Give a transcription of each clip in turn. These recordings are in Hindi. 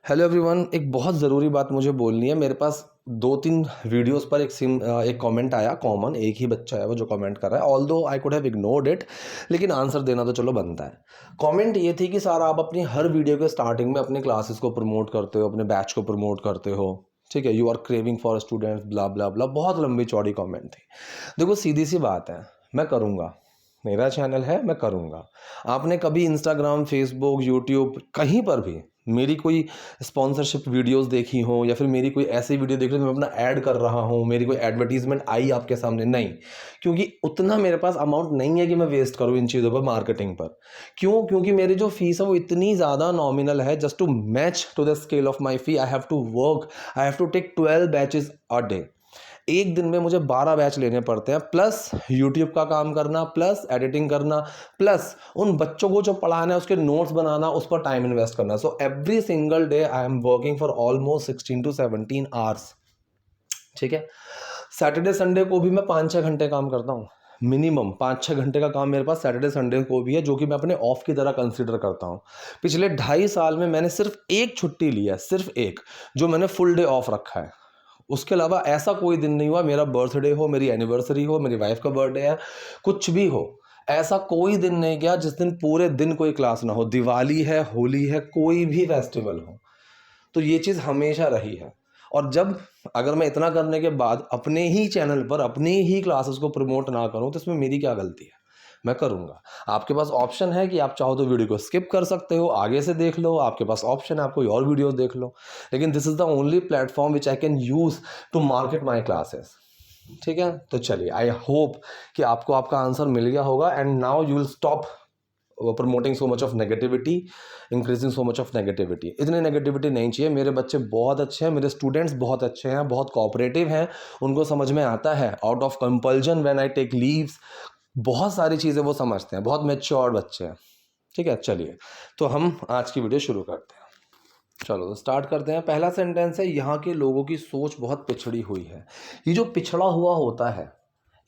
हेलो एवरीवन, एक बहुत ज़रूरी बात मुझे बोलनी है। मेरे पास 2-3 वीडियोस पर एक कमेंट आया कॉमन, एक ही बच्चा है वो जो कमेंट कर रहा है। Although I could have ignored it, लेकिन आंसर देना तो चलो बनता है। कमेंट ये थी कि सर आप अपनी हर वीडियो के स्टार्टिंग में अपने क्लासेस को प्रमोट करते हो, अपने बैच को प्रमोट करते हो, ठीक है, you are craving for students blah blah blah. बहुत लंबी चौड़ी कमेंट थी। देखो सीधी सी बात है, मैं करूँगा, मेरा चैनल है, मैं करूँगा। आपने कभी इंस्टाग्राम, फेसबुक, यूट्यूब कहीं पर भी मेरी कोई स्पॉन्सरशिप वीडियोस देखी हो या फिर मेरी कोई ऐसी वीडियो देख लो मैं अपना ऐड कर रहा हूँ, मेरी कोई एडवर्टीजमेंट आई आपके सामने? नहीं, क्योंकि उतना मेरे पास अमाउंट नहीं है कि मैं वेस्ट करूँ इन चीज़ों पर, मार्केटिंग पर। क्यों? क्योंकि मेरी जो फीस है वो इतनी ज़्यादा नॉमिनल है। Just to match to the scale of my fee I have to work, I have to take 12 batches a डे। एक दिन में मुझे 12 बैच लेने पड़ते हैं, प्लस यूट्यूब का काम करना, प्लस एडिटिंग करना, प्लस उन बच्चों को जो पढ़ाना है उसके नोट्स बनाना, उस पर टाइम इन्वेस्ट करना। So every single day I am working for almost 16 to 17 hours. ठीक है, सैटरडे संडे को भी मैं 5-6 घंटे काम करता हूँ। मिनिमम 5-6 घंटे का काम मेरे पास सैटरडे संडे को भी है, जो कि मैं अपने ऑफ की तरह कंसिडर करता हूँ। पिछले 2.5 साल में मैंने सिर्फ एक छुट्टी ली है, सिर्फ एक, जो मैंने फुल डे ऑफ रखा है। उसके अलावा ऐसा कोई दिन नहीं हुआ, मेरा बर्थडे हो, मेरी एनिवर्सरी हो, मेरी वाइफ का बर्थडे है, कुछ भी हो, ऐसा कोई दिन नहीं गया जिस दिन पूरे दिन कोई क्लास ना हो। दिवाली है, होली है, कोई भी फेस्टिवल हो, तो ये चीज़ हमेशा रही है। और जब अगर मैं इतना करने के बाद अपने ही चैनल पर अपनी ही क्लासेस को प्रमोट ना करूं तो इसमें मेरी क्या गलती है? मैं करूंगा। आपके पास ऑप्शन है कि आप चाहो तो वीडियो को स्किप कर सकते हो, आगे से देख लो, आपके पास ऑप्शन है आप कोई और वीडियोस देख लो, लेकिन this is the only platform which I can use to market my classes. ठीक है, तो चलिए, आई होप कि आपको आपका आंसर मिल गया होगा and now you will stop promoting so much of negativity, increasing so much of negativity. इतनी नेगेटिविटी नहीं चाहिए। मेरे बच्चे बहुत अच्छे हैं, मेरे स्टूडेंट्स बहुत अच्छे हैं, बहुत कोऑपरेटिव हैं, उनको समझ में आता है out of compulsion when I take leaves, बहुत सारी चीज़ें वो समझते हैं, बहुत मैच्योर बच्चे हैं। ठीक है, चलिए तो हम आज की वीडियो शुरू करते हैं। चलो तो स्टार्ट करते हैं। पहला सेंटेंस है, यहाँ के लोगों की सोच बहुत पिछड़ी हुई है। ये जो पिछड़ा हुआ होता है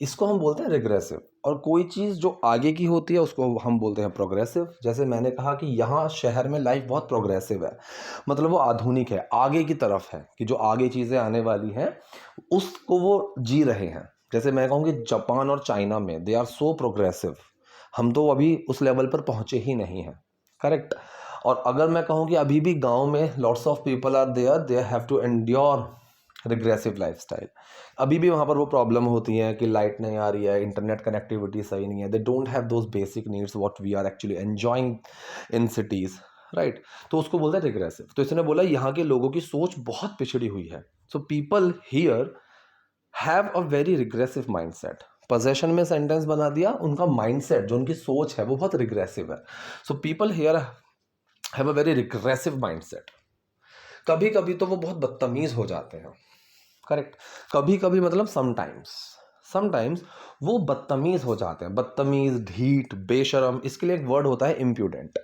इसको हम बोलते हैं रिग्रेसिव, और कोई चीज़ जो आगे की होती है उसको हम बोलते हैं प्रोग्रेसिव। जैसे मैंने कहा कि यहाँ शहर में लाइफ बहुत प्रोग्रेसिव है, मतलब वो आधुनिक है, आगे की तरफ है, कि जो आगे चीज़ें आने वाली हैं उसको वो जी रहे हैं। जैसे मैं कहूँ कि जापान और चाइना में दे आर सो प्रोग्रेसिव, हम तो अभी उस लेवल पर पहुँचे ही नहीं हैं। करेक्ट। और अगर मैं कहूँ कि अभी भी गांव में lots of people are there, they have to endure regressive lifestyle. अभी भी वहाँ पर वो प्रॉब्लम होती है कि लाइट नहीं आ रही है, इंटरनेट कनेक्टिविटी सही नहीं है, they don't have those basic needs what we are actually enjoying in cities, right. तो उसको बोलते हैं रिग्रेसिव। तो इसने बोला यहाँ के लोगों की सोच बहुत पिछड़ी हुई है। सो people here have a very regressive mindset. Possession में सेंटेंस बना दिया, उनका माइंडसेट जो उनकी सोच है वो बहुत रिग्रेसिव है। सो people here have a very regressive mindset. कभी कभी तो वो बहुत बदतमीज हो जाते हैं। करेक्ट। कभी कभी मतलब समटाइम्स, समटाइम्स वो बदतमीज हो जाते हैं। बदतमीज, ढीठ, बेशरम, इसके लिए एक वर्ड होता है इम्प्यूडेंट।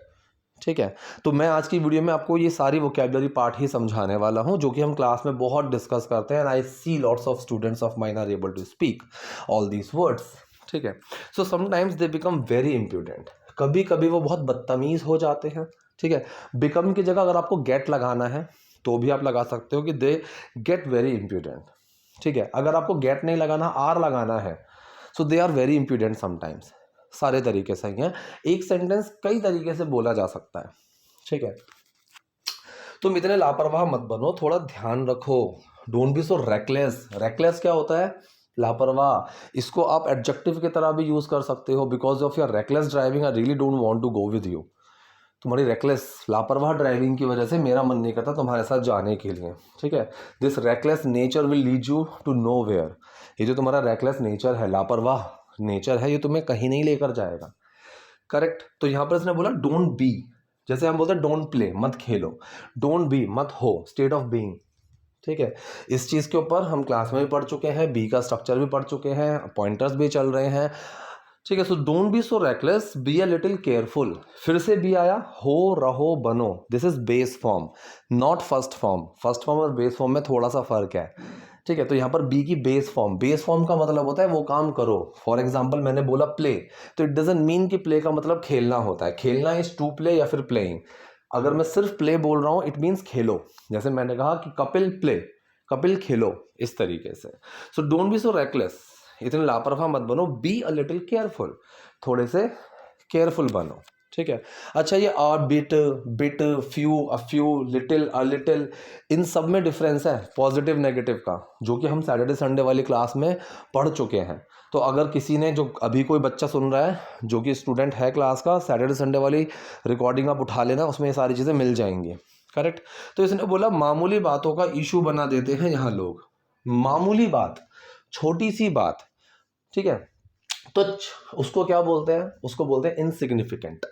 ठीक है, तो मैं आज की वीडियो में आपको ये सारी वोकैबुलरी पार्ट ही समझाने वाला हूं, जो कि हम क्लास में बहुत डिस्कस करते हैं। And I see lots of students of mine are able to speak all these words. ठीक है, so sometimes they become very impudent. कभी कभी वो बहुत बदतमीज हो जाते हैं। ठीक है, बिकम की जगह अगर आपको गेट लगाना है तो भी आप लगा सकते हो कि दे गेट वेरी इम्प्यूडेंट। ठीक है, अगर आपको गेट नहीं लगाना, आर लगाना है, so they are very impudent sometimes. सारे तरीके सही हैं। एक सेंटेंस कई तरीके से बोला जा सकता है। ठीक है, तुम इतने लापरवाह मत बनो, थोड़ा ध्यान रखो। Don't be so reckless. Reckless क्या होता है? लापरवाह। इसको आप एडजेक्टिव की तरह भी यूज कर सकते हो। Because of your reckless driving I really don't want to go with you. तुम्हारी रेकलेस, लापरवाह ड्राइविंग की वजह से मेरा मन नहीं करता तुम्हारे साथ जाने के लिए। ठीक है, this reckless nature will lead you to nowhere. ये जो तुम्हारा रेकलेस नेचर है, लापरवाह नेचर है, ये तुम्हें कहीं नहीं लेकर जाएगा। करेक्ट। तो यहां पर इसने बोला डोंट बी। जैसे हम बोलते हैं डोंट प्ले, मत खेलो, डोंट बी, मत हो, स्टेट ऑफ बीइंग। ठीक है, इस चीज के ऊपर हम क्लास में भी पढ़ चुके हैं, बी का स्ट्रक्चर भी पढ़ चुके हैं, पॉइंटर्स भी चल रहे हैं। ठीक है, so don't be so reckless, be a little careful. फिर से बी आया, हो, रहो, बनो। This is base form, not first form. First form और बेस फॉर्म में थोड़ा सा फर्क है। ठीक है, तो यहाँ पर बी की बेस फॉर्म, बेस फॉर्म का मतलब होता है वो काम करो। फॉर एग्जाम्पल मैंने बोला प्ले, तो इट डजंट मीन कि प्ले का मतलब खेलना होता है। खेलना इज टू प्ले या फिर प्लेइंग। अगर मैं सिर्फ प्ले बोल रहा हूँ इट मीन्स खेलो, जैसे मैंने कहा कि कपिल प्ले, कपिल खेलो, इस तरीके से। So don't be so reckless, इतने लापरवाह मत बनो, बी अ लिटिल केयरफुल, थोड़े से केयरफुल बनो, ठीक है। अच्छा ये bit, bit, few, a few, little, a little, इन सब में डिफरेंस है पॉजिटिव नेगेटिव का, जो कि हम सैटरडे संडे वाली क्लास में पढ़ चुके हैं। तो अगर किसी ने, जो अभी कोई बच्चा सुन रहा है जो कि स्टूडेंट है क्लास का, सैटरडे संडे वाली रिकॉर्डिंग आप उठा लेना, उसमें ये सारी चीज़ें मिल जाएंगी, करेक्ट। तो इसने बोला मामूली बातों का इशू बना देते हैं यहाँ लोग, मामूली बात, छोटी सी बात, ठीक है, तो उसको क्या बोलते हैं, उसको बोलते हैं इनसिग्निफिकेंट,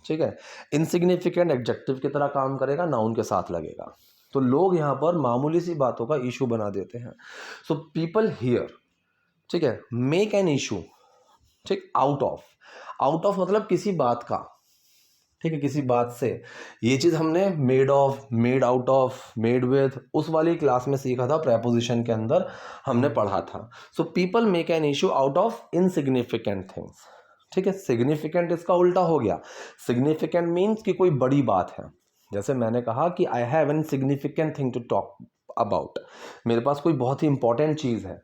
ठीक है। इनसिग्निफिकेंट एडजेक्टिव की तरह काम करेगा, नाउन के साथ लगेगा। तो लोग यहाँ पर मामूली सी बातों का इशू बना देते हैं। सो पीपल हियर, ठीक है, मेक एन इशू, ठीक, आउट ऑफ, आउट ऑफ मतलब किसी बात का, ठीक है, किसी बात से। ये चीज़ हमने made of, made out of, made with, उस वाली क्लास में सीखा था, प्रेपोजिशन के अंदर हमने पढ़ा था। So people make an issue out of insignificant things, ठीक है। सिग्निफिकेंट इसका उल्टा हो गया, सिग्निफिकेंट मीन्स कि कोई बड़ी बात है। जैसे मैंने कहा कि I have an significant thing to talk about, मेरे पास कोई बहुत ही इंपॉर्टेंट चीज़ है,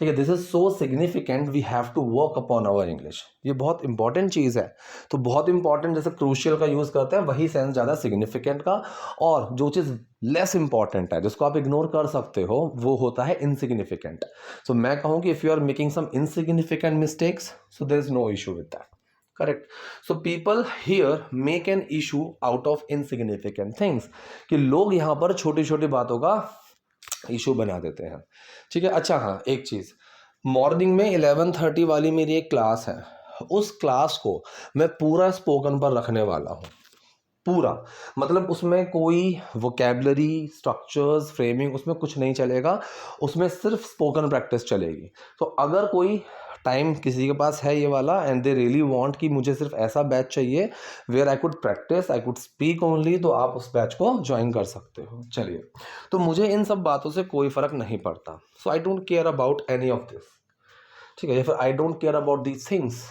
ठीक है, this is so significant we have to work upon our English, ये बहुत इंपॉर्टेंट चीज़ है। तो बहुत इंपॉर्टेंट जैसे क्रूशियल का यूज़ करते हैं, वही सेंस ज़्यादा सिग्निफिकेंट का। और जो चीज़ लेस इंपॉर्टेंट है, जिसको आप इग्नोर कर सकते हो, वो होता है इनसिग्निफिकेंट। सो मैं कहूँ कि if you are making some insignificant mistakes, so there is no issue with that, correct. So people here make an issue out of insignificant things, कि लोग यहाँ पर छोटी छोटी बातों का इशू बना देते हैं, ठीक है। अच्छा हाँ, एक चीज़, मॉर्निंग में 11:30 वाली मेरी एक क्लास है, उस क्लास को मैं पूरा स्पोकन पर रखने वाला हूँ, पूरा, मतलब उसमें कोई वोकेबलरी, स्ट्रक्चर्स, फ्रेमिंग, उसमें कुछ नहीं चलेगा, उसमें सिर्फ स्पोकन प्रैक्टिस चलेगी। तो अगर कोई टाइम किसी के पास है ये वाला एंड दे रियली वांट कि मुझे सिर्फ ऐसा बैच चाहिए where I could practice, I could speak only, तो आप उस बैच को ज्वाइन कर सकते हो। चलिए, तो मुझे इन सब बातों से कोई फ़र्क नहीं पड़ता, so I don't care about any of this, ठीक है, या फिर I don't care about these things,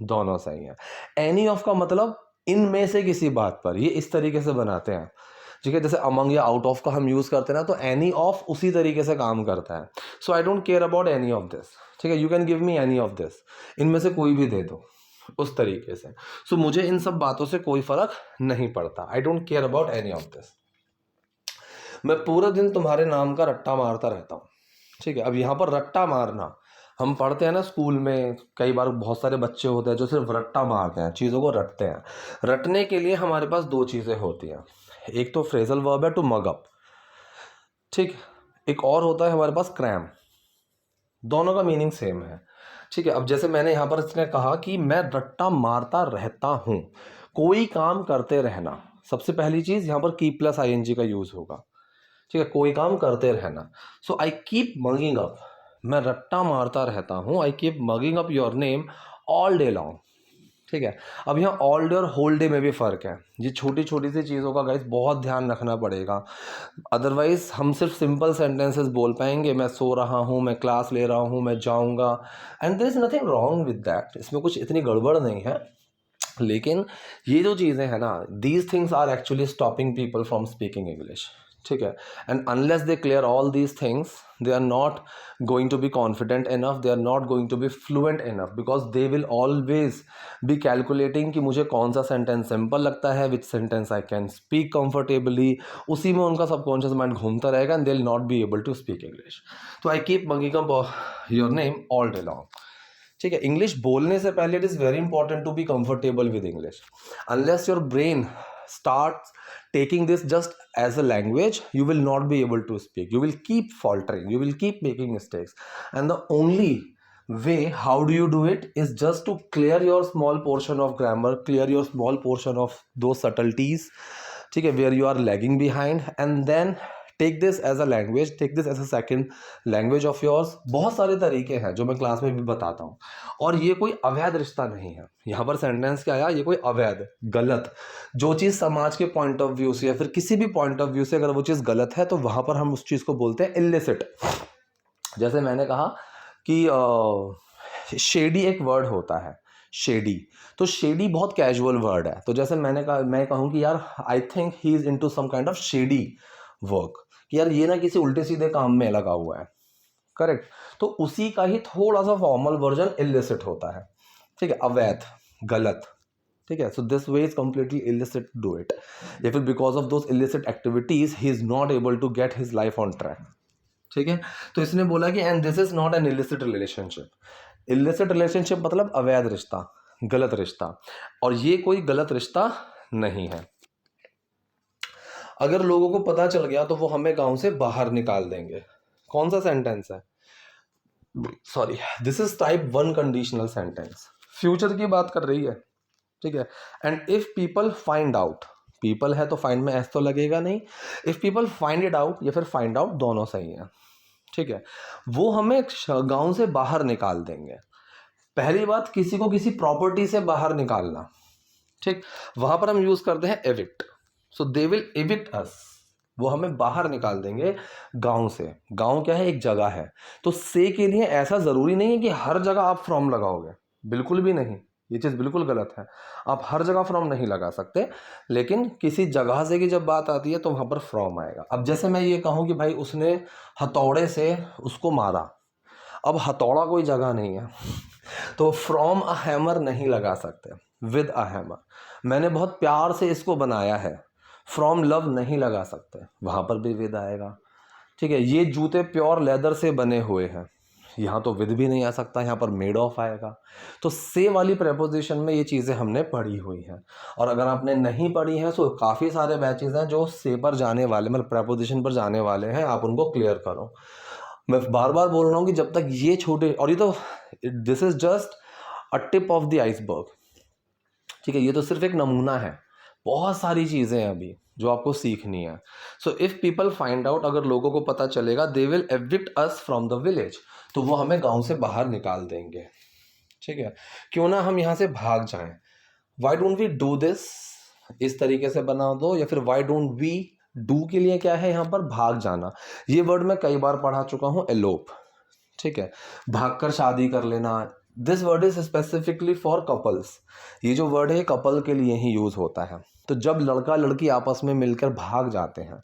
दोनों सही है। एनी ऑफ का मतलब इनमें से किसी बात पर, ये इस तरीके से बनाते हैं, ठीक है। जैसे अमंग या आउट ऑफ का हम यूज़ करते हैं ना, तो एनी ऑफ उसी तरीके से काम करता है। So I don't care about any of this, ठीक है, you can give me any of this, इनमें से कोई भी दे दो, उस तरीके से। सो मुझे इन सब बातों से कोई फ़र्क नहीं पड़ता, आई don't care about any of this. मैं पूरा दिन तुम्हारे नाम का रट्टा मारता रहता हूँ, ठीक है। अब यहाँ पर रट्टा मारना, हम पढ़ते हैं ना स्कूल में, कई बार बहुत सारे बच्चे होते हैं जो सिर्फ रट्टा मारते हैं, चीज़ों को रटते हैं। रटने के लिए हमारे पास दो चीज़ें होती हैं, एक तो फ्रेजल वर्ब है टू मग अप, ठीक, एक और होता है हमारे पास क्रैम, दोनों का मीनिंग सेम है, ठीक है। अब जैसे मैंने यहाँ पर इसने कहा कि मैं रट्टा मारता रहता हूँ, कोई काम करते रहना, सबसे पहली चीज़ यहाँ पर की प्लस ING का यूज़ होगा, ठीक है, कोई काम करते रहना। सो आई कीप मगिंग अप, मैं रट्टा मारता रहता हूँ, आई keep mugging up your name all day long, ठीक है। अब यहाँ ऑल डे और होल डे में भी फ़र्क है, ये छोटी छोटी सी चीज़ों का गाइस बहुत ध्यान रखना पड़ेगा, अदरवाइज हम सिर्फ सिंपल सेंटेंसेस बोल पाएंगे, मैं सो रहा हूँ, मैं क्लास ले रहा हूँ, मैं जाऊँगा, and there is nothing wrong with that, इसमें कुछ इतनी गड़बड़ नहीं है। लेकिन ये जो चीज़ें हैं ना, these things are actually stopping people from speaking English, ठीक है। And unless they clear all these things, they are not going to be confident enough, they are not going to be fluent enough, because they will always be calculating कि मुझे कौन सा सेंटेंस सिंपल लगता है, which sentence I can speak comfortably, उसी में उनका सबकॉन्शियस माइंड घूमता रहेगा and they will not be able to speak English. तो I keep mugging up your name all day long, ठीक है। इंग्लिश बोलने से पहले it is very important to be comfortable with English. Unless your brain starts taking this just as a language, you will not be able to speak, you will keep faltering, you will keep making mistakes, and the only way how do you do it is just to clear your small portion of grammar, clear your small portion of those subtleties, ठीक है, where you are lagging behind, and then take this as a language, take this as a second language of yours. बहुत सारे तरीके हैं जो मैं क्लास में भी बताता हूँ, और ये कोई अवैध रिश्ता नहीं है। यहाँ पर सेंटेंस क्या आया, ये कोई अवैध, गलत, जो चीज़ समाज के पॉइंट ऑफ व्यू से या फिर किसी भी पॉइंट ऑफ व्यू से अगर वो चीज़ गलत है, तो वहाँ पर हम उस चीज़ को बोलते हैं इलिसिट। जैसे मैंने कहा कि शेडी एक वर्ड होता है, शेडी। तो शेडी बहुत कैजुअल वर्ड है, तो जैसे मैंने कहा, मैं कहूँ कि यार I think he is into some kind of shady work, कि यार ये ना किसी उल्टे सीधे काम में लगा हुआ है, करेक्ट। तो उसी का ही थोड़ा सा फॉर्मल वर्जन इलिसिट होता है, ठीक है, अवैध, गलत, ठीक है। So this way is completely illicit to do it, या फिर because of those illicit activities he is not able to get his life on track, ठीक है। तो इसने बोला कि and this is not an illicit relationship. Illicit relationship मतलब अवैध रिश्ता, गलत रिश्ता, और ये कोई गलत रिश्ता नहीं है। अगर लोगों को पता चल गया तो वो हमें गांव से बाहर निकाल देंगे। कौन सा सेंटेंस है, sorry, this is type 1 conditional sentence, future की बात कर रही है, ठीक है। And if people find out, people है तो फाइंड में एस तो लगेगा नहीं, if people find it out या फिर फाइंड आउट, दोनों सही है, ठीक है। वो हमें गांव से बाहर निकाल देंगे। पहली बात, किसी को किसी प्रॉपर्टी से बाहर निकालना, ठीक, वहां पर हम यूज करते हैं evict. So they will evict us, वो हमें बाहर निकाल देंगे गांव से। गांव क्या है, एक जगह है। तो से के लिए ऐसा जरूरी नहीं है कि हर जगह आप फ्रॉम लगाओगे, बिल्कुल भी नहीं, ये चीज बिल्कुल गलत है। आप हर जगह फ्रॉम नहीं लगा सकते, लेकिन किसी जगह से की जब बात आती है तो वहां पर फ्रॉम आएगा। अब जैसे मैं ये कहूं कि भाई उसने हथौड़े से उसको मारा, अब हथौड़ा कोई जगह नहीं है, तो फ्रॉम अ हैमर नहीं लगा सकते, विद अ हैमर। मैंने बहुत प्यार से इसको बनाया है, फ्रॉम लव नहीं लगा सकते, वहां पर भी विद आएगा, ठीक है। ये जूते प्योर लेदर से बने हुए हैं, यहाँ तो विद भी नहीं आ सकता, यहाँ पर मेड ऑफ आएगा। तो से वाली प्रेपोजिशन में ये चीज़ें हमने पढ़ी हुई हैं, और अगर आपने नहीं पढ़ी हैं तो काफ़ी सारे बैचेज हैं जो से पर जाने वाले, मतलब प्रेपोजिशन पर जाने वाले हैं, आप उनको क्लियर करो। मैं बार बार बोल रहा हूँ कि जब तक ये छोटे, और ये तो this is just a tip of the iceberg, ठीक है, ये तो सिर्फ एक नमूना है, बहुत सारी चीज़ें हैं अभी जो आपको सीखनी है। So if people find out, अगर लोगों को पता चलेगा, दे will evict us from the village, तो वो हमें गांव से बाहर निकाल देंगे, ठीक है। क्यों ना हम यहाँ से भाग जाएं, why don't we do this, इस तरीके से बना दो, या फिर वाई डोंट वी डू के लिए क्या है यहाँ पर, भाग जाना। ये वर्ड मैं कई बार पढ़ा चुका हूँ, एलोप, ठीक है, भागकर शादी कर लेना। This word is specifically for couples, ये जो वर्ड है कपल के लिए ही यूज होता है। तो जब लड़का लड़की आपस में मिलकर भाग जाते हैं,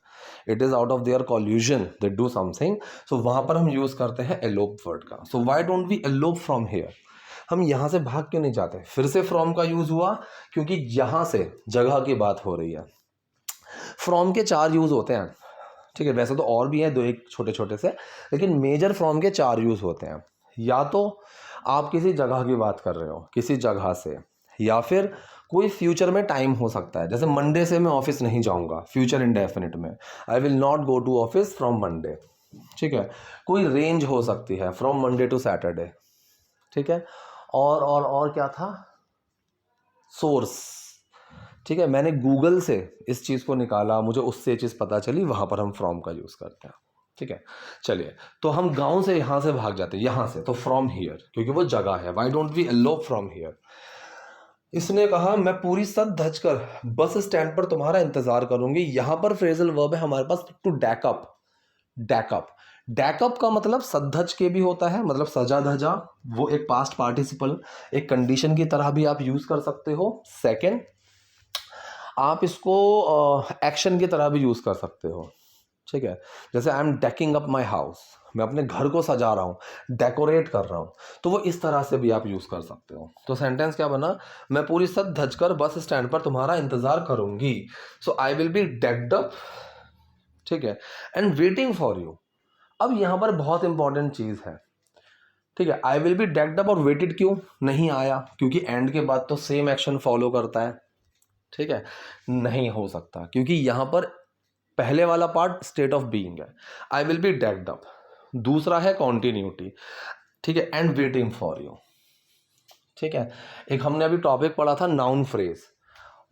it is out of their collusion, they do something, so वहां पर हम यूज करते हैं एलोप वर्ड का। So why don't we elope from here, हम यहाँ से भाग क्यों नहीं जाते। फिर से फ्रॉम का यूज हुआ क्योंकि यहाँ से जगह की बात हो रही है। फ्रॉम के 4 यूज होते हैं, ठीक है, वैसे तो और भी हैं 2-1 छोटे छोटे से, लेकिन मेजर फ्रॉम के 4 यूज होते हैं। या तो आप किसी जगह की बात कर रहे हो, किसी जगह से, या फिर कोई फ्यूचर में टाइम हो सकता है, जैसे मंडे से मैं ऑफिस नहीं जाऊंगा, फ्यूचर इंडेफिनिट में, I will not go to office from Monday, ठीक है। कोई रेंज हो सकती है, फ्रॉम मंडे टू सैटरडे, ठीक है। और क्या था, सोर्स, ठीक है, मैंने गूगल से इस चीज़ को निकाला, मुझे उससे चीज़ पता चली, वहाँ पर हम फ्रॉम का यूज़ करते हैं, ठीक है। चलिए, तो हम गांव से यहाँ से भाग जाते हैं, यहाँ से, तो फ्रॉम हियर, क्योंकि वो जगह है। Why don't we elope from here. इसने कहा मैं पूरी सज धज कर बस स्टैंड पर तुम्हारा इंतजार करूंगी। यहाँ पर फ्रेजल वर्ब है हमारे पास, टू डैकअप। डैकअप, डैकअप का मतलब सद्धज के भी होता है, मतलब सजा धजा, वो एक पास्ट पार्टिसिपल, एक कंडीशन की तरह भी आप यूज कर सकते हो। सेकेंड, आप इसको एक्शन की तरह भी यूज कर सकते हो, ठीक है। जैसे I am decking up my house, मैं अपने घर को सजा रहा हूँ, डेकोरेट कर रहा हूँ, तो वो इस तरह से भी आप यूज कर सकते हो। तो सेंटेंस क्या बना, मैं पूरी सज धज कर बस स्टैंड पर तुम्हारा इंतजार करूंगी। So I will be decked up, ठीक है, एंड वेटिंग फॉर यू। अब यहां पर बहुत इंपॉर्टेंट चीज है, ठीक है। आई विल बी डेक्ड अप और वेटेड क्यों नहीं आया, क्योंकि एंड के बाद तो सेम एक्शन फॉलो करता है, ठीक है। नहीं हो सकता, क्योंकि यहां पर पहले वाला पार्ट स्टेट ऑफ बीइंग है, आई विल बी डेक्ड अप, दूसरा है कॉन्टिन्यूटी, ठीक है, एंड वेटिंग फॉर यू, ठीक है। एक हमने अभी टॉपिक पढ़ा था नाउन फ्रेज,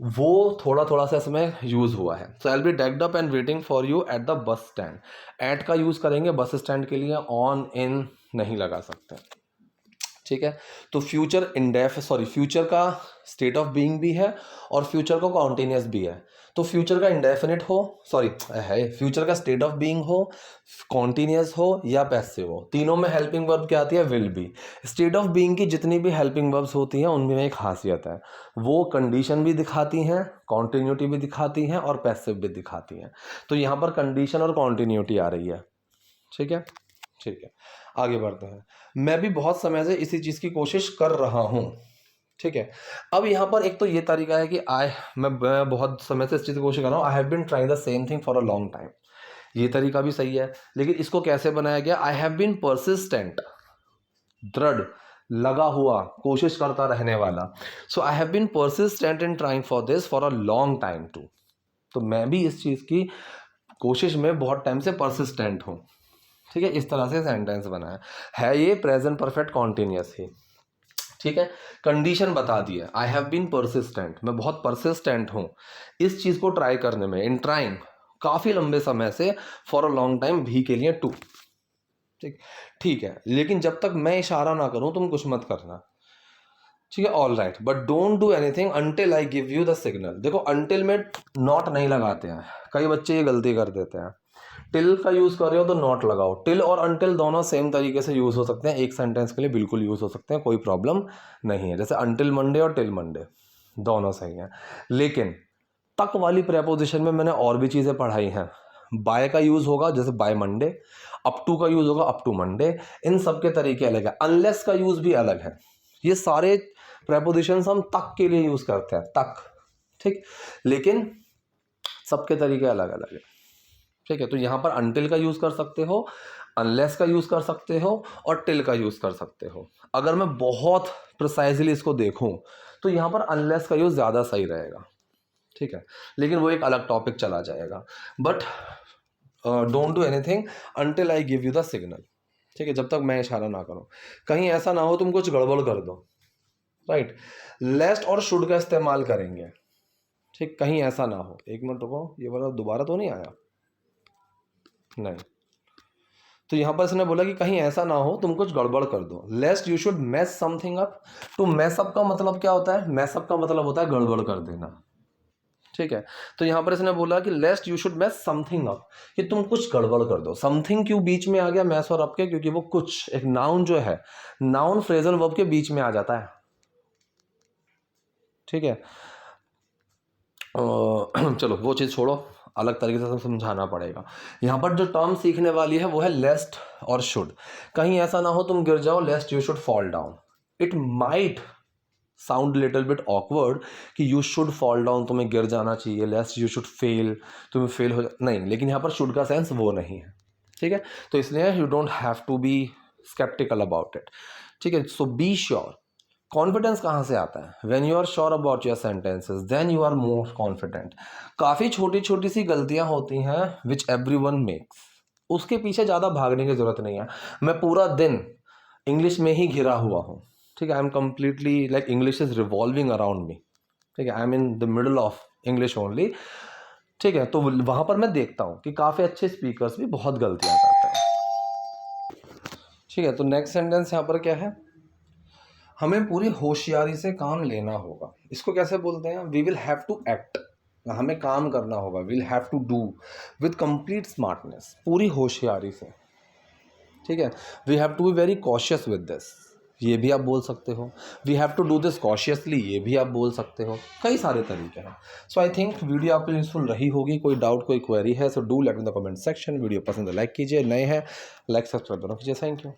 वो थोड़ा थोड़ा सा इसमें यूज हुआ है। So I will be decked up and waiting for you at the bus stand. At का यूज करेंगे बस स्टैंड के लिए, ऑन इन नहीं लगा सकते, ठीक है। तो फ्यूचर फ्यूचर का स्टेट ऑफ बीइंग भी है और फ्यूचर का कॉन्टिन्यूस भी है। तो फ्यूचर का इंडेफिनिट हो, सॉरी है, फ्यूचर का स्टेट ऑफ बीइंग हो, कॉन्टिन्यूस हो या पैसिव हो, तीनों में हेल्पिंग वर्ब क्या आती है? Will be. State of being की जितनी भी हेल्पिंग वर्ब्स होती हैं उनमें एक खासियत है, वो कंडीशन भी दिखाती हैं, कॉन्टिन्यूटी भी दिखाती हैं और पैसिव भी दिखाती हैं। तो यहाँ पर कंडीशन और कॉन्टिन्यूटी आ रही है। ठीक है, ठीक है, आगे बढ़ते हैं। मैं भी बहुत समय से इसी चीज़ की कोशिश कर रहा हूँ। ठीक है, अब यहाँ पर एक तो ये तरीका है कि मैं बहुत समय से इस चीज़ की कोशिश कर रहा हूँ, I have been trying the same thing for a long time. ये तरीका भी सही है, लेकिन इसको कैसे बनाया गया? आई हैव बीन परसिस्टेंट, दृढ़, लगा हुआ, कोशिश करता रहने वाला। So I have been persistent in trying for this for a long time too. तो मैं भी इस चीज़ की कोशिश में बहुत टाइम से परसिस्टेंट हूँ। ठीक है, इस तरह से सेंटेंस बना है ये प्रेजेंट परफेक्ट कॉन्टिन्यूस ही। ठीक है, कंडीशन बता दी है, आई हैव बीन परसिस्टेंट, मैं बहुत परसिस्टेंट हूँ इस चीज़ को ट्राई करने में, इन ट्राइंग, काफ़ी लंबे समय से, फॉर अ लॉन्ग टाइम, भी के लिए टू। ठीक, ठीक है, लेकिन जब तक मैं इशारा ना करूँ तुम कुछ मत करना। ठीक है, all right, but don't do anything until I give you the signal. देखो, अंटिल में नॉट नहीं लगाते हैं, कई बच्चे ये गलती कर देते हैं। टिल का यूज़ कर रहे हो तो नॉट लगाओ। टिल और अनटिल दोनों सेम तरीके से यूज़ हो सकते हैं, एक सेंटेंस के लिए बिल्कुल यूज़ हो सकते हैं, कोई प्रॉब्लम नहीं है। जैसे अनटिल मंडे और टिल मंडे दोनों सही हैं। लेकिन तक वाली प्रेपोजिशन में मैंने और भी चीज़ें पढ़ाई हैं। बाय का यूज़ होगा जैसे बाय मंडे, अप टू का यूज़ होगा अप टू मंडे, इन सब के तरीके अलग है। अनलेस का यूज़ भी अलग है। ये सारे प्रेपोजिशंस हम तक के लिए यूज़ करते हैं, तक। ठीक, लेकिन सबके तरीके अलग अलग है। ठीक है, तो यहाँ पर अनटिल का यूज़ कर सकते हो, अनलेस का यूज़ कर सकते हो और टिल का यूज़ कर सकते हो। अगर मैं बहुत प्रिसाइजली इसको देखूँ तो यहाँ पर अनलेस का यूज़ ज़्यादा सही रहेगा। ठीक है, लेकिन वो एक अलग टॉपिक चला जाएगा। But don't do anything until I give you the signal. ठीक है, जब तक मैं इशारा ना करूँ। कहीं ऐसा ना हो तुम कुछ गड़बड़ कर दो। राइट, लेस्ट और शुड का इस्तेमाल करेंगे। ठीक, कहीं ऐसा ना हो। एक मिनट रुको, ये वाला दोबारा तो नहीं आया? नहीं, तो यहाँ पर इसने बोला कि कहीं ऐसा ना हो तुम कुछ गड़बड़ कर दो। Lest you should mess something up. तो मैस अप का मतलब क्या होता है? मैस अप का मतलब होता है गड़बड़ कर देना। ठीक है, तो यहाँ पर इसने बोला कि lest you should mess something up, कि तुम कुछ गड़बड़ कर दो। समथिंग क्यों बीच में आ गया मैस और अप के? क्योंकि वो कुछ, एक नाउन जो है, नाउन फ्रेजल वर्ब के बीच में आ जाता है। ठीक है, चलो वो चीज़ छोड़ो, अलग तरीके से समझाना पड़ेगा। यहाँ पर जो टर्म सीखने वाली है वो है लेस्ट और शुड। कहीं ऐसा ना हो तुम गिर जाओ, लेस्ट you should fall down. It might sound little bit awkward कि यू शुड फॉल डाउन, तुम्हें गिर जाना चाहिए। लेस्ट यू शुड फेल, तुम्हें फेल हो नहीं, लेकिन यहाँ पर शुड का सेंस वो नहीं है। ठीक है, तो इसलिए you don't have to be sceptical about it. ठीक है, सो बी श्योर। कॉन्फिडेंस कहाँ से आता है? When you are sure about your sentences then you are more confident. काफ़ी छोटी छोटी सी गलतियाँ होती हैं विच एवरीवन मेक्स, उसके पीछे ज़्यादा भागने की ज़रूरत नहीं है। मैं पूरा दिन इंग्लिश में ही घिरा हुआ हूँ। ठीक है, I am completely like English is revolving around me. ठीक है, I am in the middle of English only. ठीक है, तो वहाँ पर मैं देखता हूँ कि काफ़ी अच्छे स्पीकर्स भी बहुत गलतियाँ करते हैं। ठीक है, तो नेक्स्ट सेंटेंस यहाँ पर क्या है? हमें पूरी होशियारी से काम लेना होगा। इसको कैसे बोलते हैं? We will have to act, हमें काम करना होगा। Will have to do with complete smartness, पूरी होशियारी से। ठीक है, we have to be very cautious with this, ये भी आप बोल सकते हो। We have to do this cautiously, ये भी आप बोल सकते हो। कई सारे तरीके हैं। सो आई थिंक वीडियो आपको यूजफुल रही होगी। कोई डाउट, कोई क्वेरी है so do let in the comment section. Video पसंद है लाइक कीजिए, नए हैं लाइक सब्सक्राइब दोनों कीजिए। Thank you.